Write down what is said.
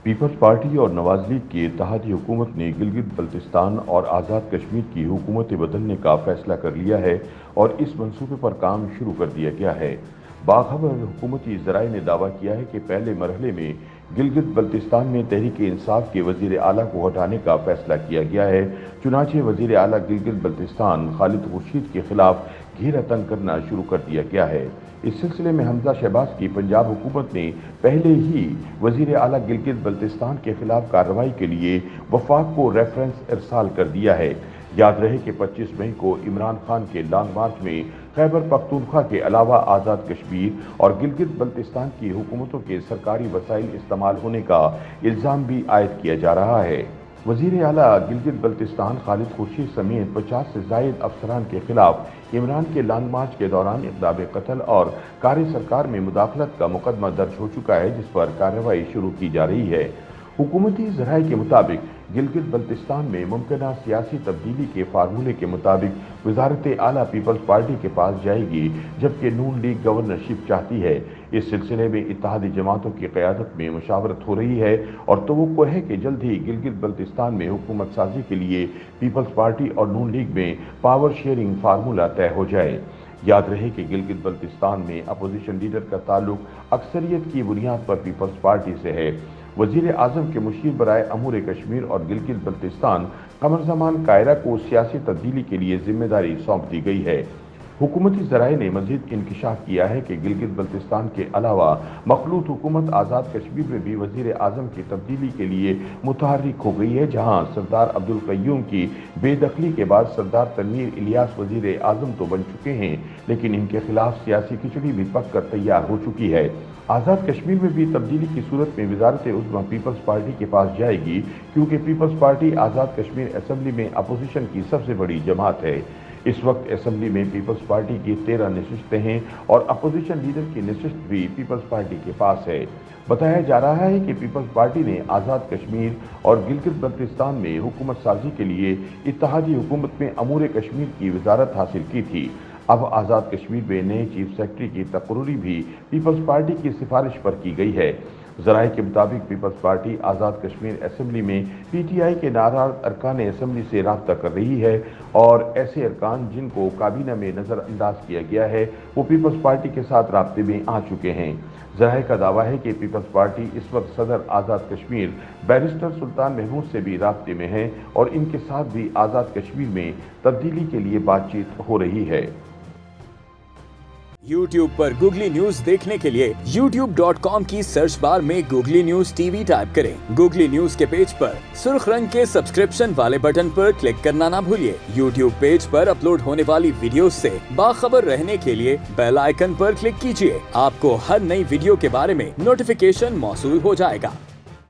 Peoples party اور نواز league کی اتحادی حکومت نے گلگت بلتستان اور آزاد کشمیر کی حکومتیں بدلنے کا فیصلہ کر لیا ہے اور اس منصوبے پر کام شروع کر دیا گیا ہے۔ باخبر حکومتی ذرائع نے دعویٰ کیا ہے کہ پہلے مرحلے میں گلگت بلتستان میں تحریک انصاف کے وزیر اعلیٰ کو ہٹانے کا فیصلہ کیا گیا ہے۔ چنانچہ وزیر اعلیٰ گلگت بلتستان خالد خورشید کے خلاف گھیرا تنگ کرنا شروع کر دیا گیا ہے۔ اس سلسلے میں حمزہ شہباز کی پنجاب حکومت نے پہلے ہی وزیر اعلیٰ گلگت بلتستان کے خلاف کارروائی کے لیے وفاق کو ریفرنس ارسال کر دیا ہے۔ یاد رہے کہ 25 مئی کو عمران خان کے لانگ مارچ میں خیبر پختونخوا کے علاوہ آزاد کشمیر اور گلگت بلتستان کی حکومتوں کے سرکاری وسائل استعمال ہونے کا الزام بھی عائد کیا جا رہا ہے۔ وزیر اعلیٰ گلگت بلتستان خالد خورشید سمیت 50 سے زائد افسران کے خلاف عمران کے لانگ مارچ کے دوران اقدام قتل اور کار سرکار میں مداخلت کا مقدمہ درج ہو چکا ہے، جس پر کارروائی شروع کی جا رہی ہے۔ حکومتی ذرائع کے مطابق گلگت بلتستان میں ممکنہ سیاسی تبدیلی کے فارمولے کے مطابق وزارت اعلیٰ پیپلز پارٹی کے پاس جائے گی، جبکہ نون لیگ گورنرشپ چاہتی ہے۔ اس سلسلے میں اتحادی جماعتوں کی قیادت میں مشاورت ہو رہی ہے اور توقع ہے کہ جلد ہی گلگت بلتستان میں حکومت سازی کے لیے پیپلز پارٹی اور نون لیگ میں پاور شیئرنگ فارمولہ طے ہو جائے۔ یاد رہے کہ گلگت بلتستان میں اپوزیشن لیڈر کا تعلق اکثریت کی بنیاد پر پیپلز پارٹی سے ہے۔ وزیر اعظم کے مشیر برائے امور کشمیر اور گلگت بلتستان قمر زمان کائرہ کو سیاسی تبدیلی کے لیے ذمہ داری سونپ دی گئی ہے۔ حکومتی ذرائع نے مزید انکشاف کیا ہے کہ گلگت بلتستان کے علاوہ مخلوط حکومت آزاد کشمیر میں بھی وزیر اعظم کی تبدیلی کے لیے متحرک ہو گئی ہے، جہاں سردار عبدالقیوم کی بے دخلی کے بعد سردار تنویر الیاس وزیر اعظم تو بن چکے ہیں، لیکن ان کے خلاف سیاسی کھچڑی بھی پک کر تیار ہو چکی ہے۔ آزاد کشمیر میں بھی تبدیلی کی صورت میں وزارت عظمیٰ پیپلز پارٹی کے پاس جائے گی، کیونکہ Peoples party Azad Kashmir assembly میں اپوزیشن کی سب سے بڑی جماعت ہے۔ اس وقت اسمبلی میں پیپلز پارٹی کی 13 نشستیں ہیں اور اپوزیشن لیڈر کی نشست بھی پیپلز پارٹی کے پاس ہے۔ بتایا جا رہا ہے کہ پیپلز پارٹی نے آزاد کشمیر اور گلگت بلتستان میں حکومت سازی کے لیے اتحادی حکومت میں امور کشمیر کی وزارت حاصل کی تھی۔ اب آزاد کشمیر میں نئے چیف سیکرٹری کی تقرری بھی پیپلز پارٹی کی سفارش پر کی گئی ہے۔ ذرائع کے مطابق Peoples party Azad Kashmir assembly میں پی ٹی آئی کے ناراض ارکان اسمبلی سے رابطہ کر رہی ہے اور ایسے ارکان جن کو کابینہ میں نظر انداز کیا گیا ہے وہ پیپلز پارٹی کے ساتھ رابطے میں آ چکے ہیں۔ ذرائع کا دعویٰ ہے کہ پیپلز پارٹی اس وقت صدر آزاد کشمیر بیرسٹر سلطان محمود سے بھی رابطے میں ہے اور ان کے ساتھ بھی آزاد کشمیر میں تبدیلی کے لیے بات چیت ہو رہی ہے۔ YouTube پر گوگلی نیوز دیکھنے کے لیے youtube.com کی سرچ بار میں googly news T V type کریں۔ گوگلی نیوز کے پیج پر سرخ رنگ کے سبسکرپشن والے بٹن پر کلک کرنا نہ بھولیے۔ YouTube پیج پر اپلوڈ ہونے والی ویڈیوز سے باخبر رہنے کے لیے بیل آئیکن پر کلک کیجیے۔ آپ کو ہر نئی ویڈیو کے بارے میں نوٹیفیکیشن موصول ہو جائے گا۔